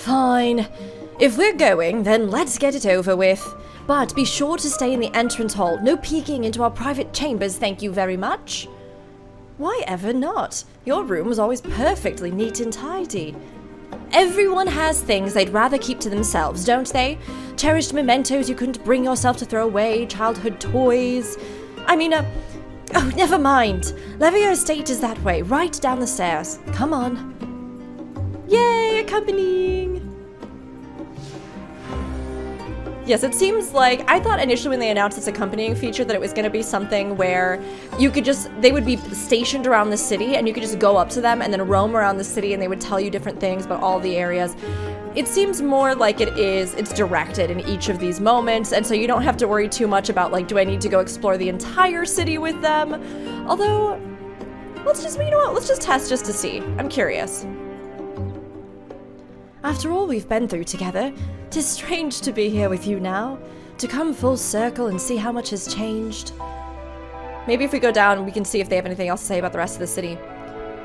Fine. If we're going, then let's get it over with. But be sure to stay in the entrance hall. No peeking into our private chambers, thank you very much. Why ever not? Your room was always perfectly neat and tidy. Everyone has things they'd rather keep to themselves, don't they? Cherished mementos you couldn't bring yourself to throw away, childhood toys. I mean, oh, never mind. Leveilleur estate is that way, right down the stairs. Come on. Yay, accompanying! Yes, it seems like, I thought initially when they announced this accompanying feature that it was going to be something where you could just, they would be stationed around the city and you could just go up to them and then roam around the city and they would tell you different things about all the areas. It seems more like it's directed in each of these moments, and so you don't have to worry too much about, like, do I need to go explore the entire city with them? Although, let's just, you know what, let's just test just to see. I'm curious. After all we've been through together, 'tis strange to be here with you now, to come full circle and see how much has changed. Maybe if we go down, we can see if they have anything else to say about the rest of the city.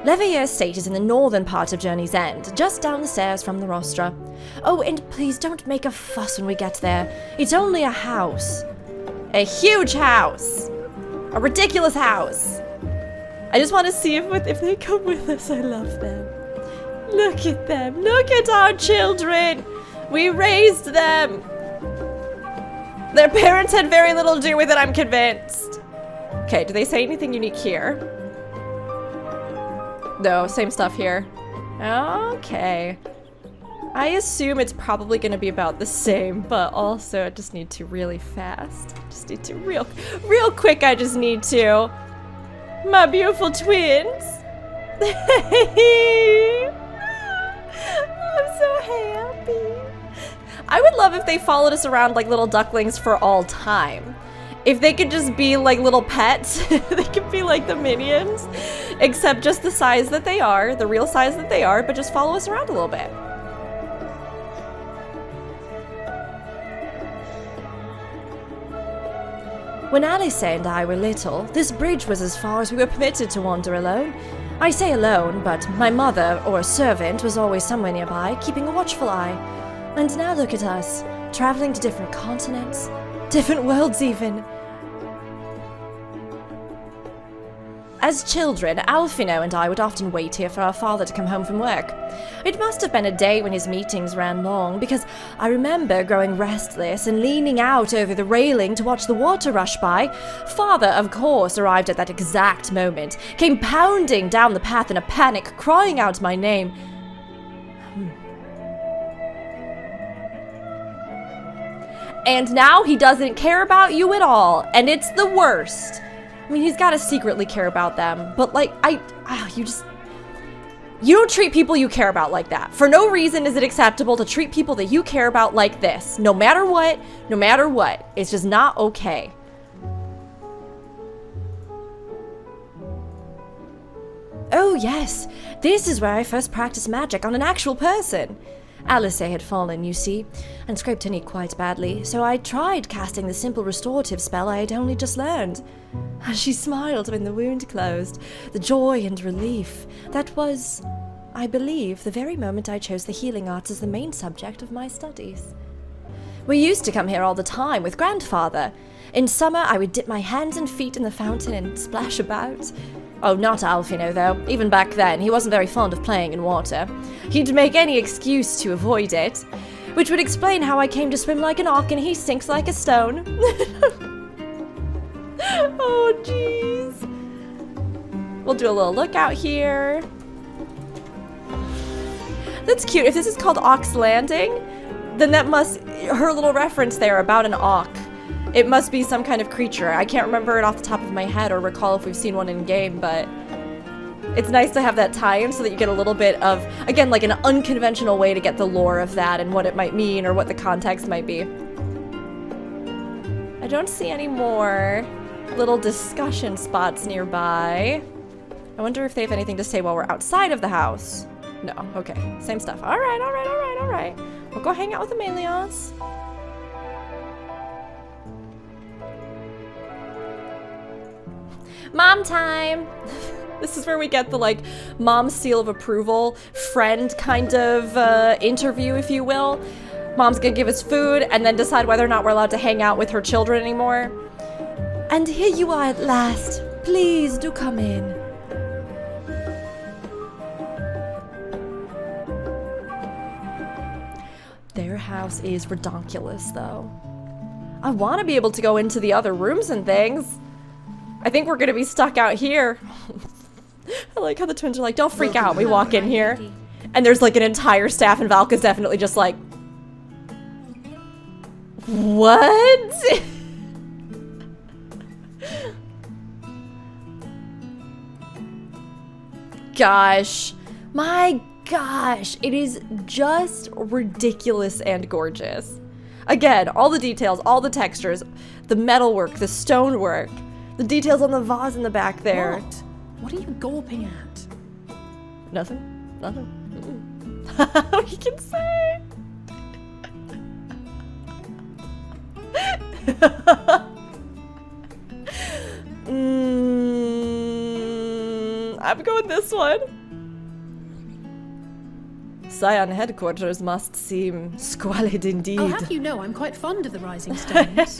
Leveilleur estate is in the northern part of Journey's End, just down the stairs from the rostra. Oh, and please don't make a fuss when we get there. It's only a house. A huge house! A ridiculous house! I just want to see if they come with us. I love them. Look at them. Look at our children. We raised them. Their parents had very little to do with it, I'm convinced. Okay, do they say anything unique here? No, same stuff here. Okay. I assume it's probably going to be about the same, but also I just need to really fast. Just need to real quick, I just need to. My beautiful twins. I'm so happy. I would love if they followed us around like little ducklings for all time. If they could just be like little pets, they could be like the minions, except just the size that they are, the real size that they are, but just follow us around a little bit. When Alice and I were little, this bridge was as far as we were permitted to wander alone. I say alone, but my mother, or a servant, was always somewhere nearby, keeping a watchful eye. And now look at us, traveling to different continents, different worlds even. As children, Alphino and I would often wait here for our father to come home from work. It must have been a day when his meetings ran long, because I remember growing restless and leaning out over the railing to watch the water rush by. Father, of course, arrived at that exact moment, came pounding down the path in a panic, crying out my name. And now he doesn't care about you at all, and it's the worst. I mean, he's gotta secretly care about them, but like, you don't treat people you care about like that. For no reason is it acceptable to treat people that you care about like this. No matter what, no matter what. It's just not okay. Oh yes, this is where I first practiced magic on an actual person. Alice had fallen, you see, and scraped her knee quite badly, so I tried casting the simple restorative spell I had only just learned. She smiled when the wound closed. The joy and relief. That was, I believe, the very moment I chose the healing arts as the main subject of my studies. We used to come here all the time with grandfather. In summer, I would dip my hands and feet in the fountain and splash about. Oh, not Alphino, though. Even back then, he wasn't very fond of playing in water. He'd make any excuse to avoid it, which would explain how I came to swim like an auk and he sinks like a stone. Oh, jeez. We'll do a little lookout here. That's cute. If this is called Auk's Landing, then that must... her little reference there about an auk. It must be some kind of creature. I can't remember it off the top of my head or recall if we've seen one in game, but it's nice to have that tie-in so that you get a little bit of, again, like an unconventional way to get the lore of that and what it might mean or what the context might be. I don't see any more little discussion spots nearby. I wonder if they have anything to say while we're outside of the house. No, okay, same stuff. All right. We'll go hang out with Ameliance. Mom time! This is where we get the, like, mom's seal of approval, friend kind of interview, if you will. Mom's gonna give us food and then decide whether or not we're allowed to hang out with her children anymore. And here you are at last. Please do come in. Their house is redonkulous, though. I want to be able to go into the other rooms and things. I think we're gonna be stuck out here. I like how the twins are like, don't freak out. We walk in here, and there's like an entire staff, and Valka's definitely just like, what? Gosh, my gosh, it is just ridiculous and gorgeous. Again, all the details, all the textures, the metalwork, the stonework, the details on the vase in the back there. What are you gawping at? Nothing. Nothing. You can say. I'm going this one. Scion headquarters must seem squalid indeed. I'll have you know I'm quite fond of the Rising Stones.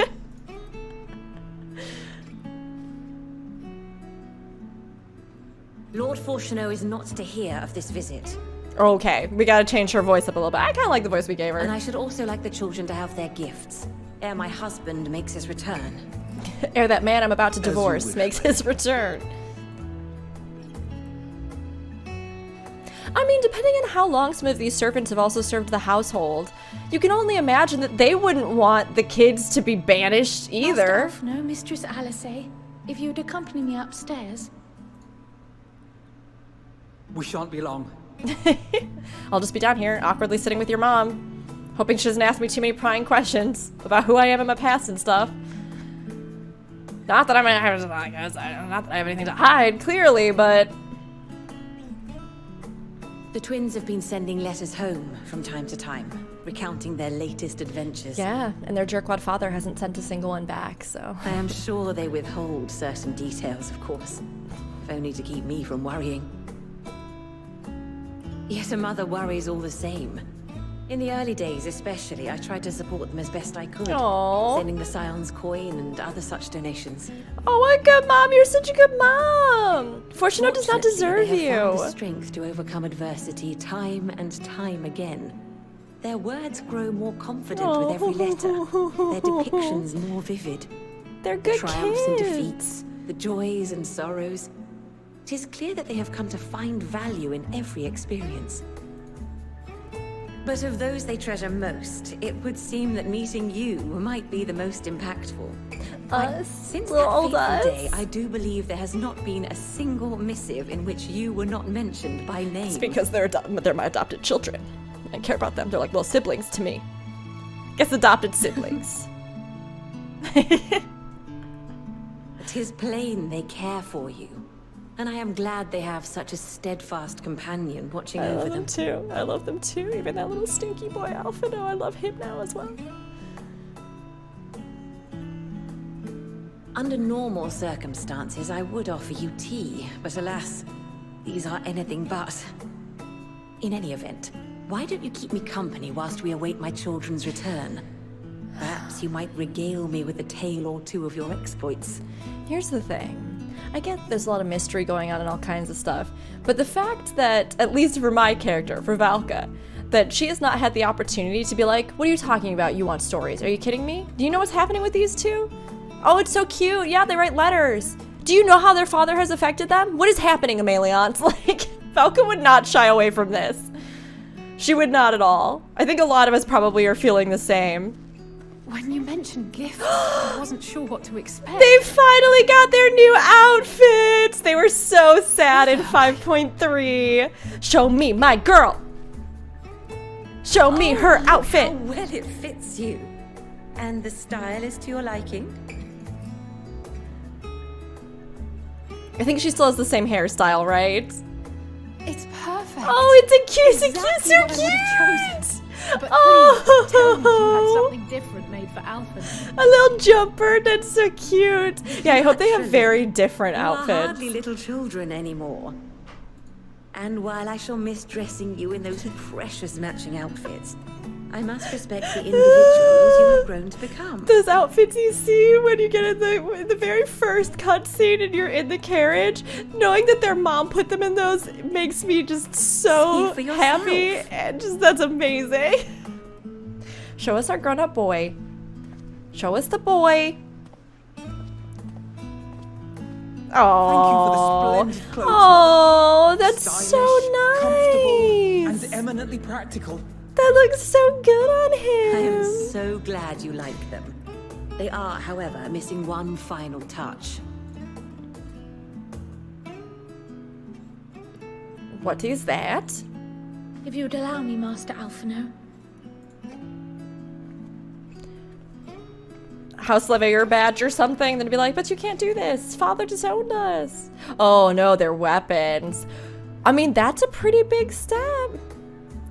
Lord Fourchenault is not to hear of this visit. Okay, we gotta change her voice up a little bit. I kinda like the voice we gave her. And I should also like the children to have their gifts, ere my husband makes his return. Ere that man I'm about to divorce makes his return. I mean, depending on how long some of these servants have also served the household, you can only imagine that they wouldn't want the kids to be banished either. Master Fourchenault, Mistress Alice, if you'd accompany me upstairs. We shan't be long. I'll just be down here, awkwardly sitting with your mom, hoping she doesn't ask me too many prying questions about who I am in my past and stuff. Not that I have anything to hide, clearly, but... The twins have been sending letters home from time to time, recounting their latest adventures. Yeah, and their jerkwad father hasn't sent a single one back, so... I am sure they withhold certain details, of course, if only to keep me from worrying. Yet a mother worries all the same. In the early days especially, I tried to support them as best I could. Aww. Sending the Scion's coin and other such donations. Oh, what a good mom! You're such a good mom! Fourchenault does not deserve they have found you. the strength to overcome adversity time and time again. Their words grow more confident with every letter. Their depictions more vivid. They're good The triumphs kids. and defeats, the joys and sorrows. 'Tis clear that they have come to find value in every experience. But of those they treasure most, it would seem that meeting you might be the most impactful. Since that old fateful us. day, I do believe there has not been a single missive in which you were not mentioned by name. It's because they're my adopted children. I care about them. They're like, well, siblings to me. Guess adopted siblings. 'Tis plain they care for you. And I am glad they have such a steadfast companion watching I over love them. them too. I love them too. Even that little stinky boy Alphino. I love him now as well. Under normal circumstances, I would offer you tea, but alas, these are anything but. In any event, why don't you keep me company whilst we await my children's return? Perhaps you might regale me with a tale or two of your exploits. Here's the thing. I get there's a lot of mystery going on and all kinds of stuff, but the fact that, at least for my character, for Valka, that she has not had the opportunity to be like, what are you talking about? You want stories? Are you kidding me? Do you know what's happening with these two? Oh, it's so cute. Yeah, they write letters. Do you know how their father has affected them? What is happening, Ameliance? Like, Valka would not shy away from this. She would not at all. I think a lot of us probably are feeling the same. When you mentioned gifts, I wasn't sure what to expect. They finally got their new outfits! They were so sad in 5.3. Show me my girl! Show me her outfit! How well it fits you. And the style is to your liking? I think she still has the same hairstyle, right? It's perfect. Oh, it's a cute, Exactly so what I would have cute! chosen. But Oh. please, tell me you had something different made for Alpha. A little jumper, that's so cute. Yeah, I hope they have very different You outfits. are hardly little children anymore. And while I shall miss dressing you in those precious matching outfits, I must respect the individuals you have grown to become. Those outfits you see when you get in the very first cutscene and you're in the carriage, knowing that their mom put them in those makes me just so happy, and just that's amazing. Show us our grown-up boy. Show us the boy. Oh, thank you for the splendid clothes. Oh, that's Stylish, so comfortable, nice. and eminently practical. That looks so good on I him. am so glad you like them. They are, however, missing one final touch. What is that? If you would allow me, Master Alphino. House Leveilleur badge or something, then be like, but you can't do this. Father disowned us. Oh no, they're weapons. I mean, that's a pretty big step.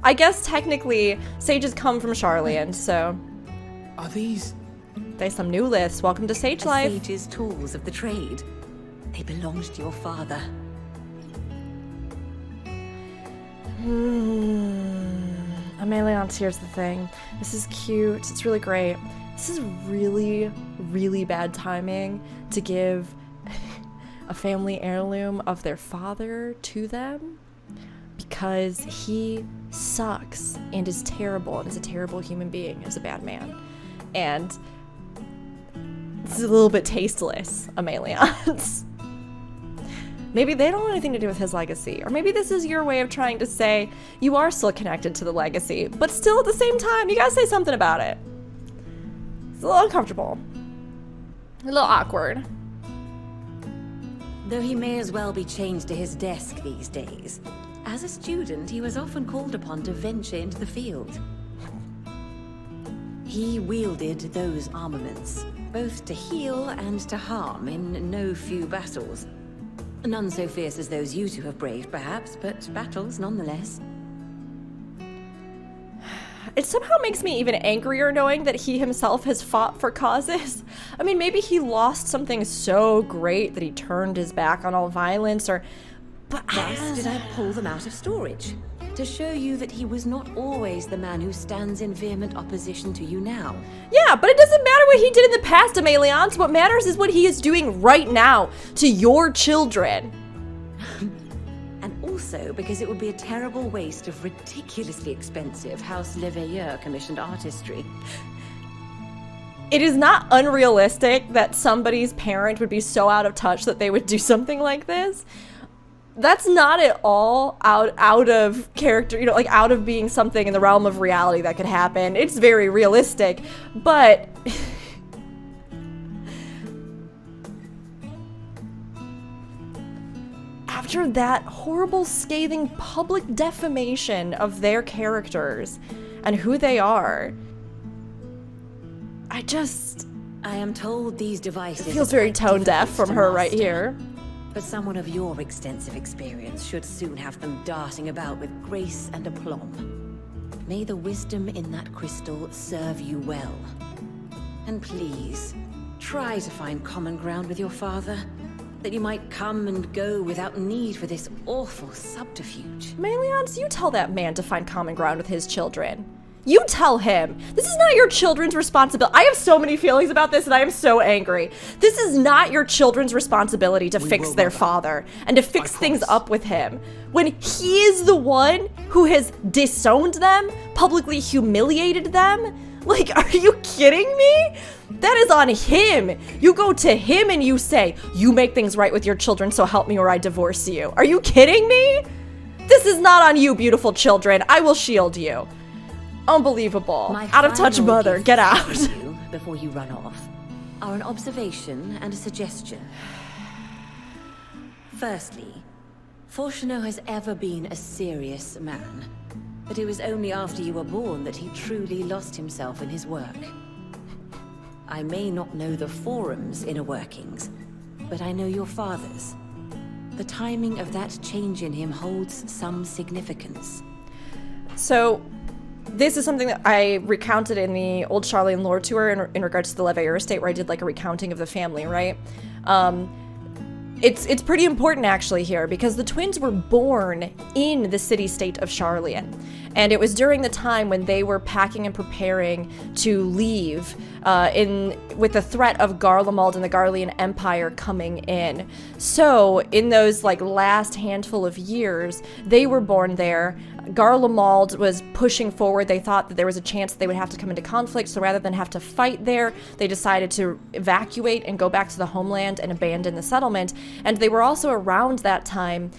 I guess technically, sages come from Charlian, so Are these? there's some new lists. Welcome to Sage Life. Sage's tools of the trade. They belonged to your father. Ameliance, here's the thing. This is cute. It's really great. This is really, really bad timing to give a family heirloom of their father to them, because he sucks and is terrible and is a terrible human being, is a bad man. And it's a little bit tasteless, Ameliance. Maybe they don't want anything to do with his legacy. Or maybe this is your way of trying to say you are still connected to the legacy, but still at the same time, you gotta say something about it. It's a little uncomfortable. A little awkward. Though he may as well be chained to his desk these days. As a student, he was often called upon to venture into the field. He wielded those armaments, both to heal and to harm in no few battles. None so fierce as those you two have braved, perhaps, but battles nonetheless. It somehow makes me even angrier knowing that he himself has fought for causes. I mean, maybe he lost something so great that he turned his back on all violence, or... But Thus did I pull them out of storage, to show you that he was not always the man who stands in vehement opposition to you now. yeah, but it doesn't matter what he did in the past, Ameliance. What matters is what he is doing right now to your children. And also because it would be a terrible waste of ridiculously expensive House Leveilleur commissioned artistry. It is not unrealistic that somebody's parent would be so out of touch that they would do something like this. That's not at all out of character, you know, like out of being something in the realm of reality that could happen. It's very realistic, but after that horrible, scathing public defamation of their characters and who they are, I am told these devices... It feels very are tone deaf difficult from to her right master. here. But someone of your extensive experience should soon have them darting about with grace and aplomb. May the wisdom in that crystal serve you well. And please, try to find common ground with your father, that you might come and go without need for this awful subterfuge. Ameliance, you tell that man to find common ground with his children. You tell him. This is not your children's responsibility. I have so many feelings about this and I am so angry. This is not your children's responsibility to fix their father and to fix things up with him. When he is the one who has disowned them, publicly humiliated them. Like, are you kidding me? That is on him. You go to him and you say, you make things right with your children, so help me or I divorce you. Are you kidding me? This is not on you, beautiful children. I will shield you. Unbelievable. My Out of touch final mother. gifts Get out. to you, before you run off, are an observation and a suggestion. Firstly, Fourchenault has ever been a serious man, but it was only after you were born that he truly lost himself in his work. I may not know the forum's inner workings, but I know your father's. The timing of that change in him holds some significance. So, this is something that I recounted in the old Charlene lore tour in regards to the Leveilleur estate, where I did like a recounting of the family, right? It's pretty important actually here, because the twins were born in the city-state of Charlene. And it was during the time when they were packing and preparing to leave with the threat of Garlemald and the Garlean Empire coming in. So in those like last handful of years, they were born there. Garlemald was pushing forward. They thought that there was a chance that they would have to come into conflict, so rather than have to fight there, they decided to evacuate and go back to the homeland and abandon the settlement. And they were also around that time,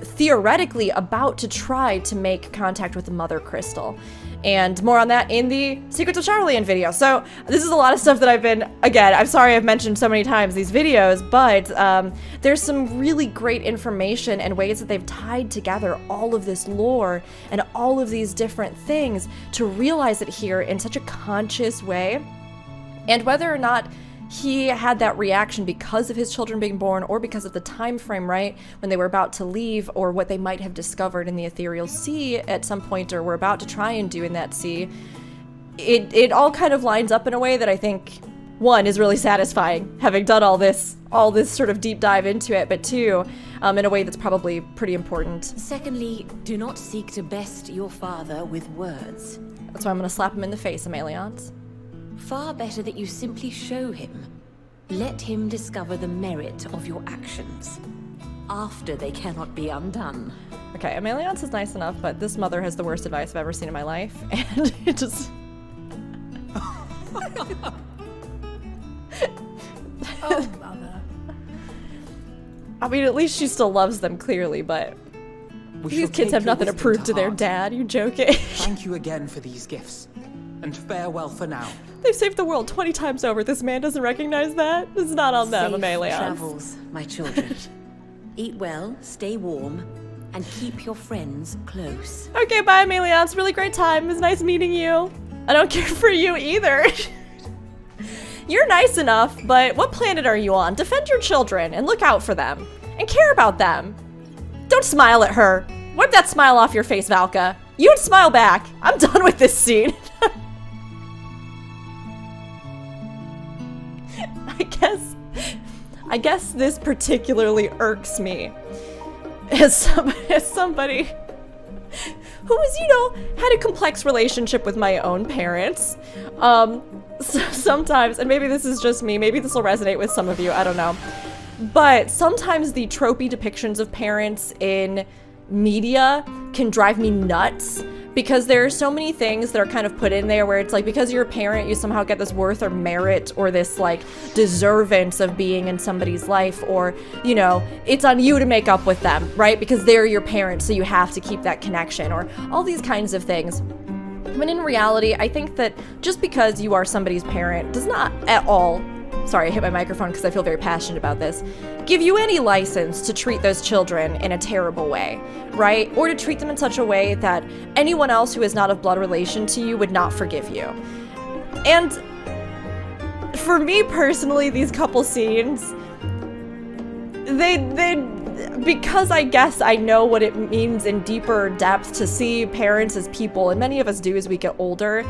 theoretically about to try to make contact with the Mother Crystal. And more on that in the Secrets of Charlene video. So this is a lot of stuff that I've been, again, I'm sorry I've mentioned so many times these videos, but there's some really great information and ways that they've tied together all of this lore and all of these different things to realize it here in such a conscious way. And whether or not he had that reaction because of his children being born or because of the time frame, right, when they were about to leave, or what they might have discovered in the ethereal sea at some point, or were about to try and do in that sea, it all kind of lines up in a way that I think, one, is really satisfying, having done all this sort of deep dive into it, but two, in a way that's probably pretty important. Secondly, do not seek to best your father with words. That's why I'm gonna slap him in the face, Ameliance. Far better that you simply show him. Let him discover the merit of your actions, after they cannot be undone. Okay, Ameliance is nice enough, but this mother has the worst advice I've ever seen in my life, and it just... Oh, mother. I mean, at least she still loves them, clearly, but... These kids have nothing to prove to their dad, you joking? Thank you again for these gifts, and farewell for now. They've saved the world 20 times over. This man doesn't recognize that? It's not on them, Safe Ameliance. travels, my children. Eat well, stay warm, and keep your friends close. Okay, bye, Ameliance. Really great time. It was nice meeting you. I don't care for you either. You're nice enough, but what planet are you on? Defend your children and look out for them. And care about them. Don't smile at her. Wipe that smile off your face, Valka. You would smile back. I'm done with this scene. I guess this particularly irks me as somebody who was, you know, had a complex relationship with my own parents. So sometimes, and maybe this is just me, maybe this will resonate with some of you, I don't know. But sometimes the tropey depictions of parents in media can drive me nuts, because there are so many things that are kind of put in there where it's like, because you're a parent, you somehow get this worth or merit or this like deservance of being in somebody's life, or, you know, it's on you to make up with them, right? Because they're your parents, so you have to keep that connection, or all these kinds of things. When in reality, I think that just because you are somebody's parent does not at all, sorry, I hit my microphone because I feel very passionate about this, give you any license to treat those children in a terrible way, right? Or to treat them in such a way that anyone else who is not of blood relation to you would not forgive you. And for me personally, these couple scenes, they because I guess I know what it means in deeper depth to see parents as people, and many of us do as we get older,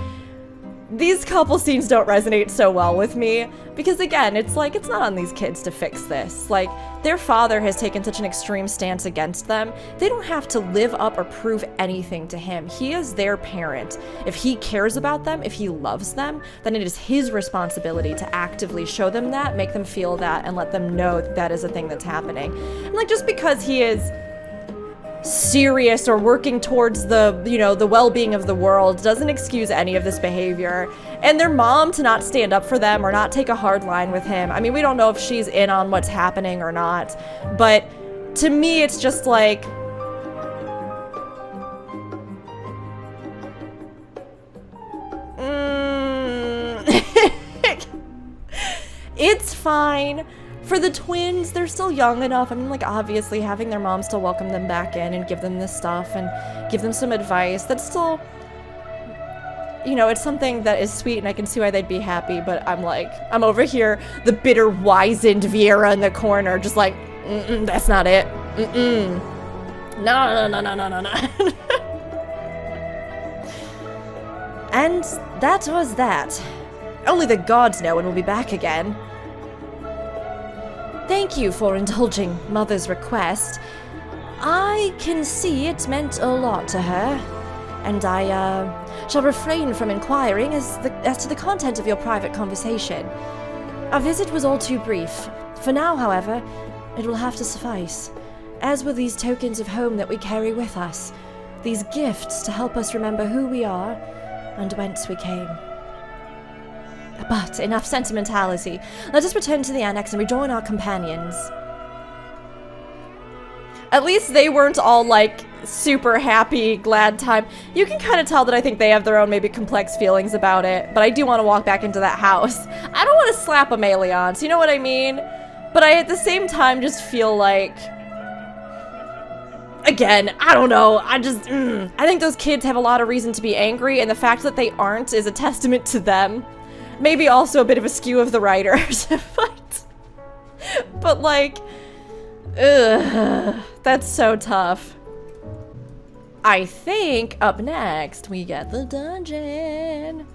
these couple scenes don't resonate so well with me, because again, it's like, it's not on these kids to fix this. Like, their father has taken such an extreme stance against them. They don't have to live up or prove anything to him. He is their parent. If he cares about them, if he loves them, then it is his responsibility to actively show them that, make them feel that, and let them know that that is a thing that's happening. And like, just because he is serious or working towards the, you know, the well-being of the world doesn't excuse any of this behavior. And their mom to not stand up for them or not take a hard line with him, I mean, we don't know if she's in on what's happening or not, but to me it's just like, it's fine. For the twins, they're still young enough. I mean, like, obviously having their mom still welcome them back in and give them this stuff and give them some advice, that's still, you know, it's something that is sweet, and I can see why they'd be happy, but I'm like, I'm over here, the bitter, wizened Vieira in the corner, just like, that's not it. No. And that was that. Only the gods know when we'll be back again. Thank you for indulging Mother's request. I can see it meant a lot to her, and I shall refrain from inquiring as to the content of your private conversation. Our visit was all too brief. For now, however, it will have to suffice, as will these tokens of home that we carry with us, these gifts to help us remember who we are and whence we came. But enough sentimentality. Let us return to the annex and rejoin our companions. At least they weren't all, like, super happy, glad time. You can kind of tell that I think they have their own maybe complex feelings about it, but I do want to walk back into that house. I don't want to slap Ameliance, you know what I mean? But I, at the same time, just feel like... Again, I don't know, I think those kids have a lot of reason to be angry, and the fact that they aren't is a testament to them. Maybe also a bit of a skew of the writers, but like... Ugh, that's so tough. I think up next we get the dungeon.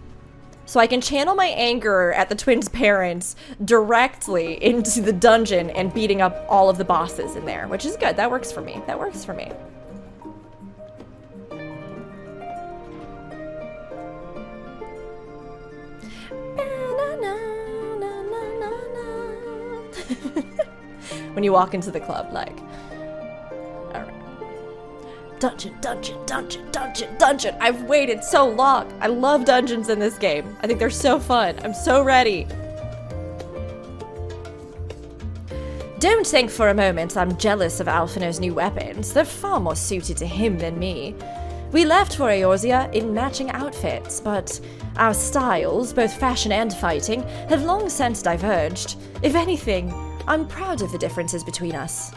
So I can channel my anger at the twins' parents directly into the dungeon and beating up all of the bosses in there, which is good. That works for me. That works for me. When you walk into the club, like, alright. Dungeon, dungeon, dungeon, dungeon, dungeon. I've waited so long. I love dungeons in this game. I think they're so fun. I'm so ready. Don't think for a moment I'm jealous of Alphinaud's new weapons. They're far more suited to him than me. We left for Eorzea in matching outfits, but our styles, both fashion and fighting, have long since diverged. If anything, I'm proud of the differences between us.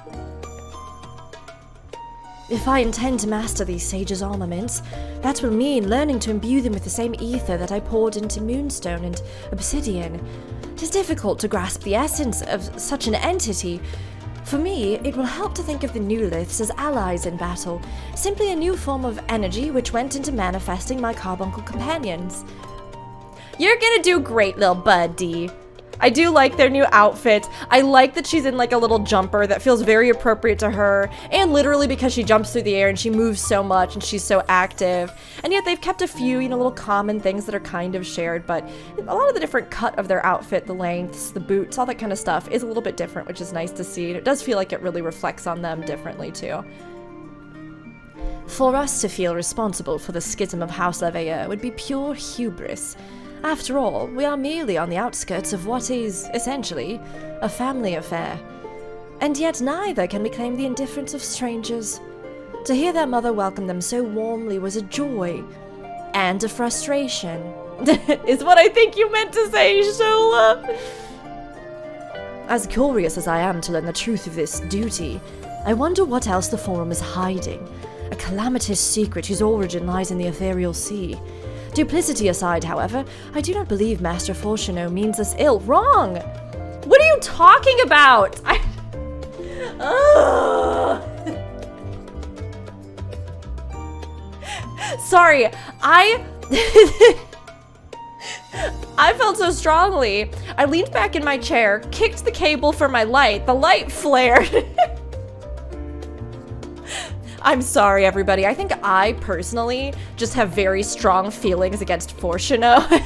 If I intend to master these sages' armaments, that will mean learning to imbue them with the same ether that I poured into moonstone and obsidian. It is difficult to grasp the essence of such an entity. For me, it will help to think of the Newliths as allies in battle, simply a new form of energy which went into manifesting my carbuncle companions. You're gonna do great, little buddy. I do like their new outfit. I like that she's in like a little jumper that feels very appropriate to her, and literally because she jumps through the air and she moves so much and she's so active. And yet they've kept a few, you know, little common things that are kind of shared, but a lot of the different cut of their outfit, the lengths, the boots, all that kind of stuff is a little bit different, which is nice to see. And it does feel like it really reflects on them differently too. For us to feel responsible for the schism of House Leveilleur would be pure hubris. After all, we are merely on the outskirts of what is, essentially, a family affair. And yet neither can we claim the indifference of strangers. To hear their mother welcome them so warmly was a joy, and a frustration, is what I think you meant to say, Shola. As curious as I am to learn the truth of this duty, I wonder what else the Forum is hiding, a calamitous secret whose origin lies in the ethereal sea. Duplicity aside, however, I do not believe Master Fourchenault means us ill. Wrong! What are you talking about? Sorry, I felt so strongly. I leaned back in my chair, kicked the cable for my light. The light flared. I'm sorry, everybody. I think I, personally, just have very strong feelings against Fourchenault.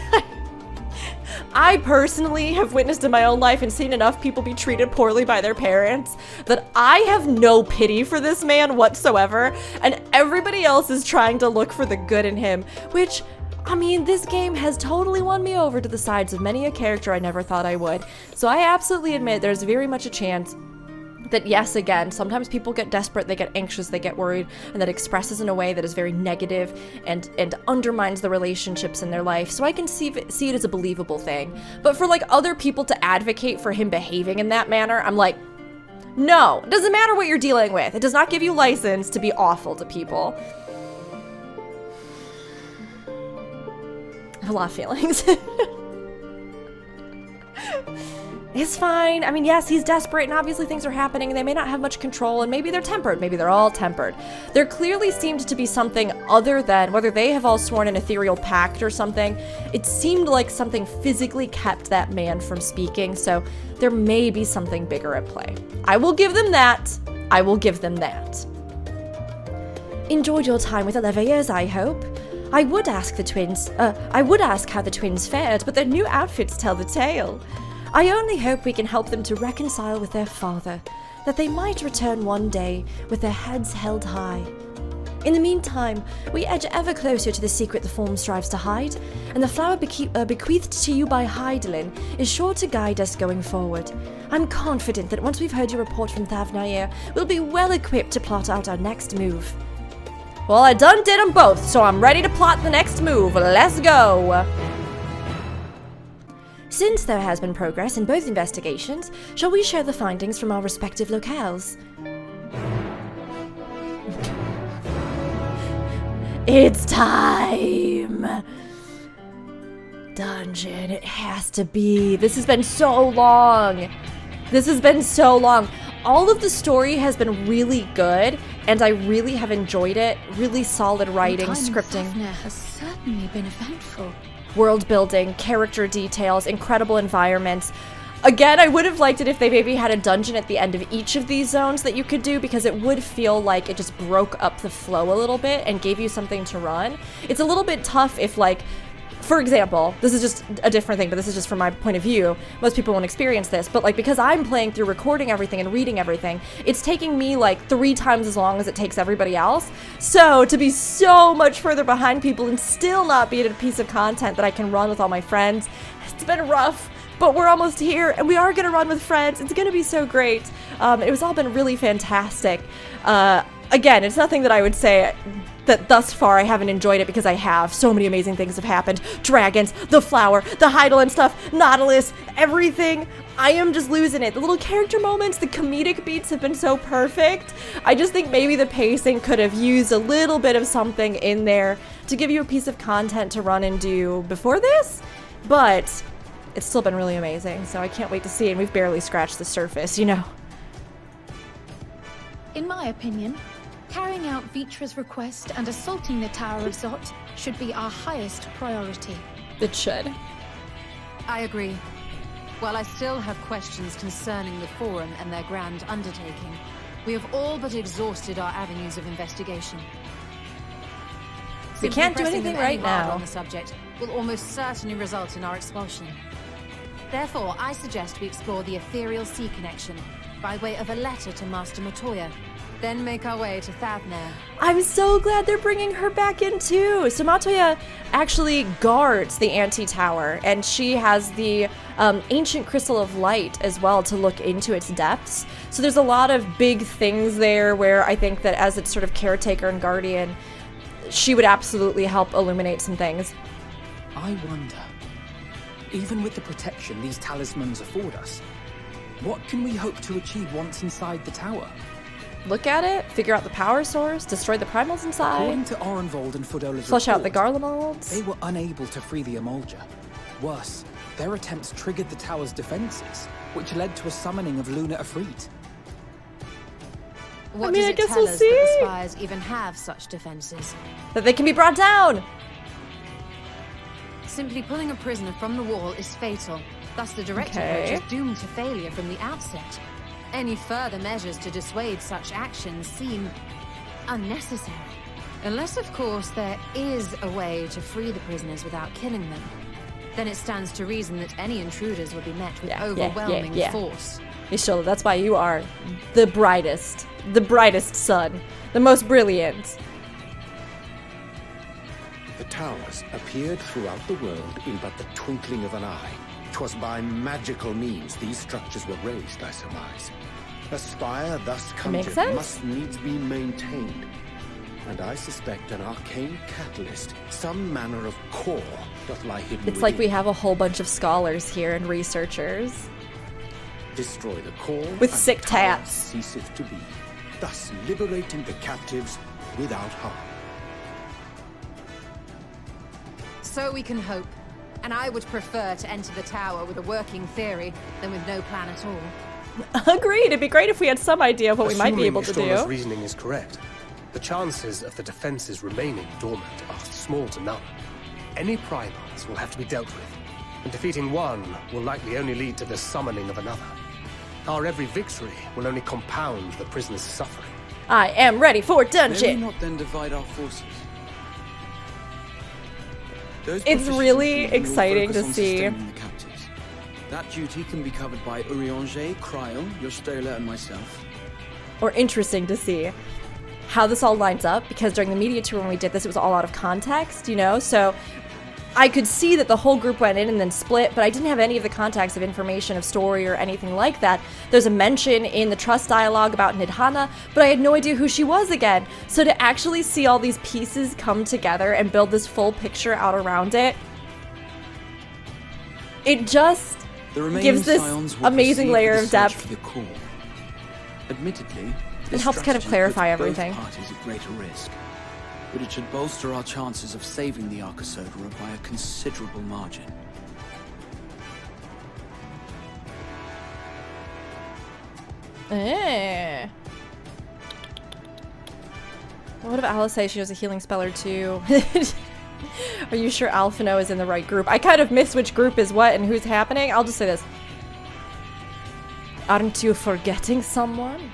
I, personally, have witnessed in my own life and seen enough people be treated poorly by their parents that I have no pity for this man whatsoever, and everybody else is trying to look for the good in him, which, I mean, this game has totally won me over to the sides of many a character I never thought I would. So I absolutely admit there's very much a chance that, yes, again, sometimes people get desperate, they get anxious, they get worried, and that expresses in a way that is very negative and undermines the relationships in their life. So I can see it as a believable thing. But for, like, other people to advocate for him behaving in that manner, I'm like, no, it doesn't matter what you're dealing with. It does not give you license to be awful to people. I have a lot of feelings. It's fine. I mean, yes, he's desperate and obviously things are happening and they may not have much control and maybe they're tempered. Maybe they're all tempered. There clearly seemed to be something other than, whether they have all sworn an ethereal pact or something, it seemed like something physically kept that man from speaking, so there may be something bigger at play. I will give them that. I will give them that. Enjoyed your time with the Leveilleurs, I hope. I would ask how the twins fared, but their new outfits tell the tale. I only hope we can help them to reconcile with their father, that they might return one day with their heads held high. In the meantime, we edge ever closer to the secret the form strives to hide, and the flower bequeathed to you by Heidelin is sure to guide us going forward. I'm confident that once we've heard your report from Thavnair, we'll be well equipped to plot out our next move. Well, I done did them both, so I'm ready to plot the next move. Let's go! Since there has been progress in both investigations, shall we share the findings from our respective locales? It's time! Dungeon, it has to be. This has been so long. This has been so long. All of the story has been really good, and I really have enjoyed it. Really solid writing, scripting. Thavnair has certainly been eventful. World building, character details, incredible environments. Again, I would have liked it if they maybe had a dungeon at the end of each of these zones that you could do, because it would feel like it just broke up the flow a little bit and gave you something to run. It's a little bit tough if, like, for example, this is just a different thing, but this is just from my point of view. Most people won't experience this, but like because I'm playing through recording everything and reading everything, it's taking me like 3 times as long as it takes everybody else. So to be so much further behind people and still not be at a piece of content that I can run with all my friends, it's been rough. But we're almost here, and we are going to run with friends. It's going to be so great. It was all been really fantastic. Again, it's nothing that I would say that thus far I haven't enjoyed it, because I have. So many amazing things have happened. Dragons, the flower, the Heidelin stuff, Nautilus, everything. I am just losing it. The little character moments, the comedic beats have been so perfect. I just think maybe the pacing could have used a little bit of something in there to give you a piece of content to run and do before this. But it's still been really amazing, so I can't wait to see it. And we've barely scratched the surface, you know. In my opinion, carrying out Vitra's request and assaulting the Tower of Zot should be our highest priority. It should. I agree. While I still have questions concerning the Forum and their grand undertaking, we have all but exhausted our avenues of investigation. We can't do anything right now on the subject will almost certainly result in our expulsion. Therefore, I suggest we explore the ethereal sea connection by way of a letter to Master Matoya, then make our way to Thavnair. I'm so glad they're bringing her back in too. So Matoya actually guards the anti-tower, and she has the ancient crystal of light as well to look into its depths. So there's a lot of big things there where I think that as its sort of caretaker and guardian, she would absolutely help illuminate some things. I wonder, even with the protection these talismans afford us, what can we hope to achieve once inside the tower? Look at it, figure out the power source, destroy the primals inside. According to Orenvold and Fudola's flush out the report, Garlemalds. they were unable to free the Emulger. Worse, their attempts triggered the tower's defenses, which led to a summoning of Luna Ifrit. What I mean, does I it guess tell we'll us see. that the Spires even have such defenses? That they can be brought down. Simply pulling a prisoner from the wall is fatal. Thus, the direct approach is doomed to failure from the outset. Any further measures to dissuade such actions seem unnecessary. Unless, of course, there is a way to free the prisoners without killing them. Then it stands to reason that any intruders will be met with overwhelming force. Ishola, that's why you are the brightest sun, the most brilliant. The towers appeared throughout the world in but the twinkling of an eye. 'Twas by magical means these structures were raised, I surmise. A spire thus conjured must needs be maintained. And I suspect an arcane catalyst, some manner of core, doth lie hidden It's within. like we have a whole bunch of scholars here and researchers. Destroy the core With and sick the tower tats. ceaseth to be, thus liberating the captives without harm. So we can hope. And I would prefer to enter the tower with a working theory than with no plan at all. Agreed. It'd be great if we had some idea of what we might be able to Assuming do. reasoning is correct, the chances of the defenses remaining dormant are small to none. Any primals will have to be dealt with, and defeating one will likely only lead to the summoning of another. Our every victory will only compound the prisoner's suffering. I am ready for May we dungeon. not then divide our forces? Those It's really proficiencies will exciting focus to on see. sustaining the captives. That duty can be covered by Urianger, Cryo, Jostola, and myself. Or interesting to see how this all lines up, because during the media tour when we did this, it was all out of context, you know? So I could see that the whole group went in and then split, but I didn't have any of the context of information of story or anything like that. There's a mention in the Trust dialogue about Nidhana, but I had no idea who she was again. So to actually see all these pieces come together and build this full picture out around it, it just The remaining gives this scions will amazing proceed layer with of the search depth. for the core. Admittedly, It this helps kind of strategy clarify puts both everything. parties at greater risk, but it should bolster our chances of saving the Arcosodra by a considerable margin. What if Alice says she knows a healing spell or two? Are you sure Alphino is in the right group? I kind of miss which group is what and who's happening. I'll just say this. Aren't you forgetting someone?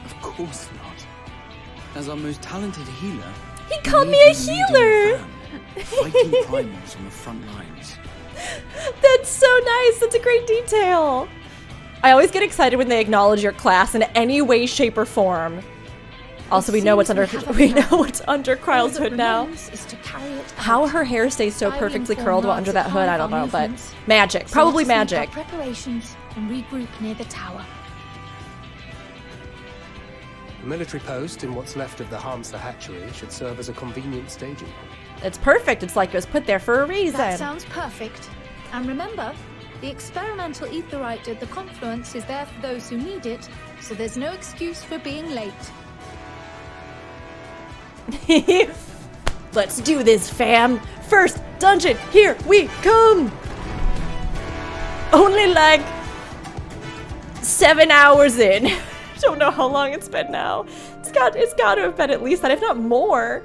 Of course not. As our most talented healer, He we called may me a be leading healer! the van, fighting primals on the front lines. That's so nice. That's a great detail. I always get excited when they acknowledge your class in any way, shape, or form. Also, we know what's under Kryle's hood now. How her hair stays so perfectly curled while under that hood, I don't know, but magic. Probably magic. Preparations and regroup near the tower. The military post in what's left of the Hamster hatchery should serve as a convenient staging. It's perfect. It's like it was put there for a reason. That sounds perfect. And remember, the experimental aetherite at the confluence is there for those who need it, so there's no excuse for being late. Let's do this, fam. First dungeon, here we come. Only like 7 hours in. Don't know how long it's been now. It's got to have been at least that, if not more.